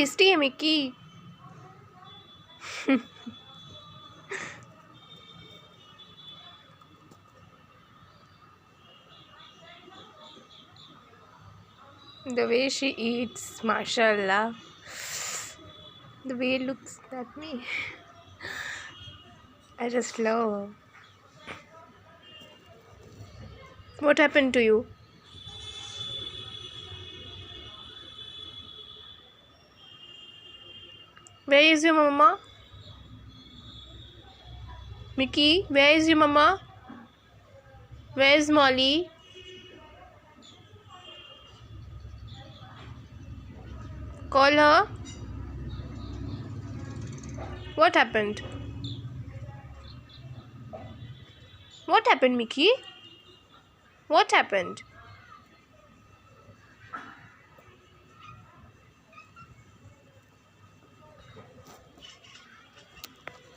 Tasty है Mickey. The way she eats, mashallah. The way it looks at me. I just love her. What happened to you? Where is your mama? Mickey, where is your mama? Where is Molly? Call her. What happened? What happened, Mickey? What happened?